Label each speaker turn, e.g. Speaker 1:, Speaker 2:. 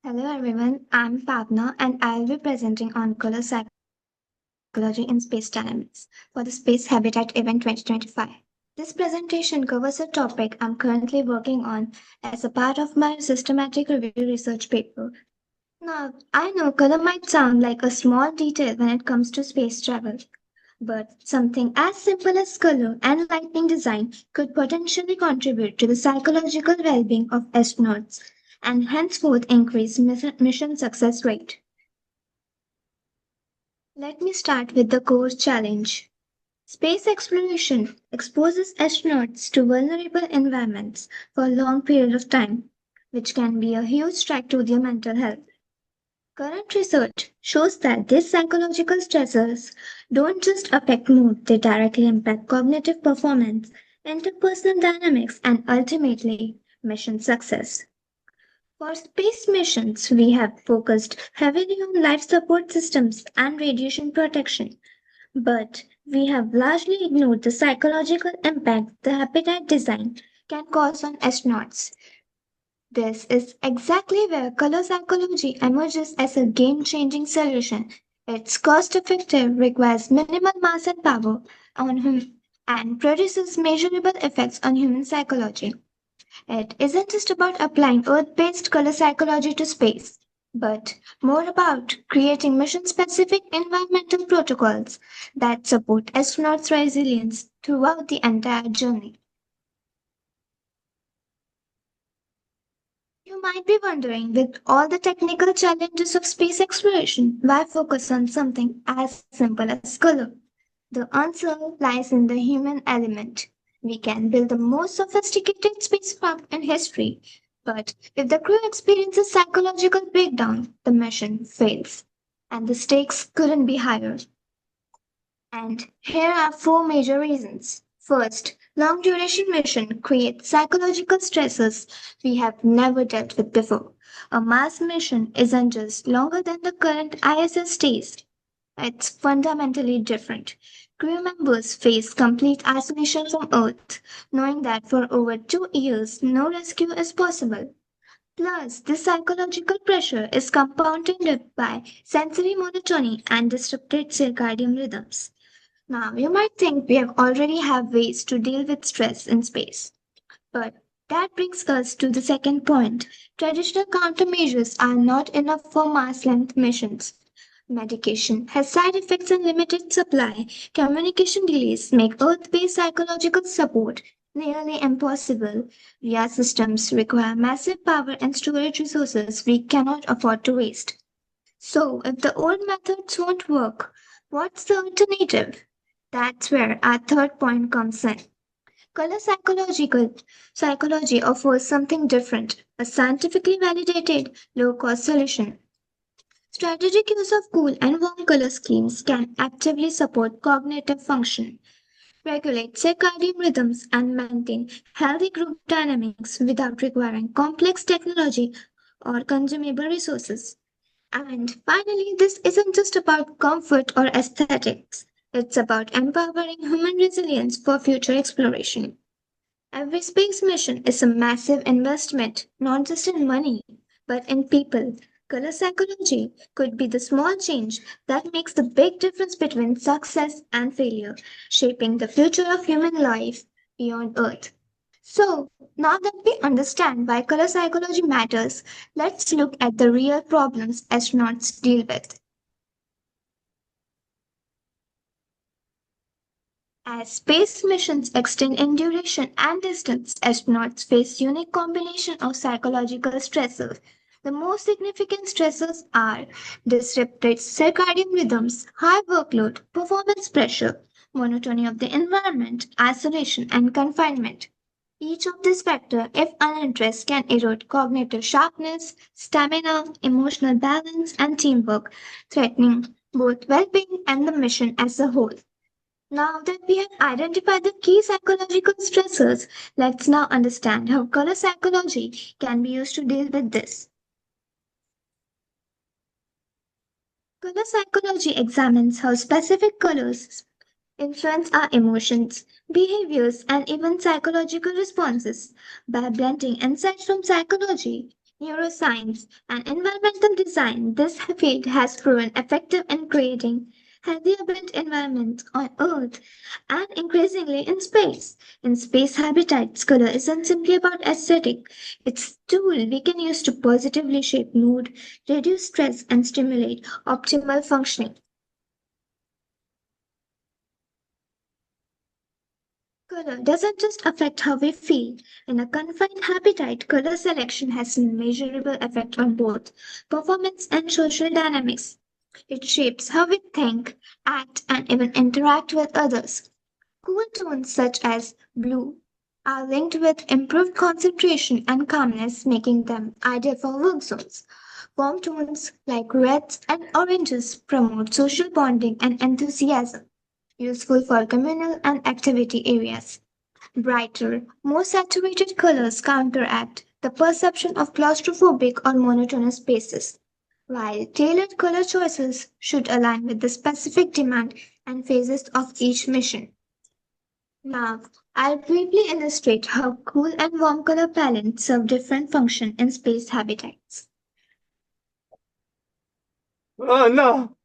Speaker 1: Hello everyone, I'm Pawana and I'll be presenting on color psychology in space dynamics for the Space Habitat Event 2025. This presentation covers a topic I'm currently working on as a part of my systematic review research paper. Now, I know color might sound like a small detail when it comes to space travel, but something as simple as color and lighting design could potentially contribute to the psychological well being of astronauts and henceforth increase mission success rate. Let me start with the core challenge. Space exploration exposes astronauts to vulnerable environments for a long period of time, which can be a huge strike to their mental health. Current research shows that these psychological stressors don't just affect mood, they directly impact cognitive performance, interpersonal dynamics, and ultimately mission success. For space missions, we have focused heavily on life support systems and radiation protection, but we have largely ignored the psychological impact the habitat design can cause on astronauts. This is exactly where color psychology emerges as a game changing solution. It's cost effective, requires minimal mass and power on and produces measurable effects on human psychology. It isn't just about applying Earth based color psychology to space, but more about creating mission specific environmental protocols that support astronauts' resilience throughout the entire journey. You might be wondering, with all the technical challenges of space exploration, why focus on something as simple as color? The answer lies in the human element. We can build the most sophisticated spacecraft in history, but if the crew experiences psychological breakdown, the mission fails. And the stakes couldn't be higher. And here are four major reasons. First, long duration mission creates psychological stresses we have never dealt with before. A Mars mission isn't just longer than the current ISS stays, it's fundamentally different. Crew members face complete isolation from Earth, knowing that for over 2 years no rescue is possible. Plus, this psychological pressure is compounded by sensory monotony and disrupted circadian rhythms. Now, you might think we have already have ways to deal with stress in space. But that brings us to the second point. Traditional countermeasures are not enough for mass length missions. Medication has side effects and limited supply. Communication delays make Earth based psychological support nearly impossible. VR systems require massive power and storage resources we cannot afford to waste. So, if the old methods won't work, what's the alternative? That's where our third point comes in. Color psychology offers something different, a scientifically validated, low-cost solution. Strategic use of cool and warm color schemes can actively support cognitive function, regulate circadian rhythms, and maintain healthy group dynamics without requiring complex technology or consumable resources. And finally, this isn't just about comfort or aesthetics. It's about empowering human resilience for future exploration. Every space mission is a massive investment, not just in money, but in people. Color psychology could be the small change that makes the big difference between success and failure, shaping the future of human life beyond Earth. So, now that we understand why color psychology matters, let's look at the real problems astronauts deal with. As space missions extend in duration and distance, astronauts face unique combination of psychological stressors. The most significant stressors are disrupted circadian rhythms, high workload, performance pressure, monotony of the environment, isolation, and confinement. Each of these factors, if unaddressed, can erode cognitive sharpness, stamina, emotional balance, and teamwork, threatening both well being and the mission as a whole. Now that we have identified the key psychological stressors, let's now understand how color psychology can be used to deal with this. Color psychology examines how specific colors influence our emotions, behaviors, and even psychological responses. By blending insights from psychology, neuroscience, and environmental design, this field has proven effective in creating healthier built environments on Earth and increasingly in space. In space habitats, color isn't simply about aesthetic. It's a tool we can use to positively shape mood, reduce stress, and stimulate optimal functioning. Color doesn't just affect how we feel. In a confined habitat, color selection has a measurable effect on both performance and social dynamics. It shapes how we think, act, and even interact with others. Cool tones such as blue are linked with improved concentration and calmness, making them ideal for work zones. Warm tones like reds and oranges promote social bonding and enthusiasm, useful for communal and activity areas. Brighter, more saturated colors counteract the perception of claustrophobic or monotonous spaces, while tailored color choices should align with the specific demand and phases of each mission. Now, I'll briefly illustrate how cool and warm color palettes serve different functions in space habitats.
Speaker 2: Oh no!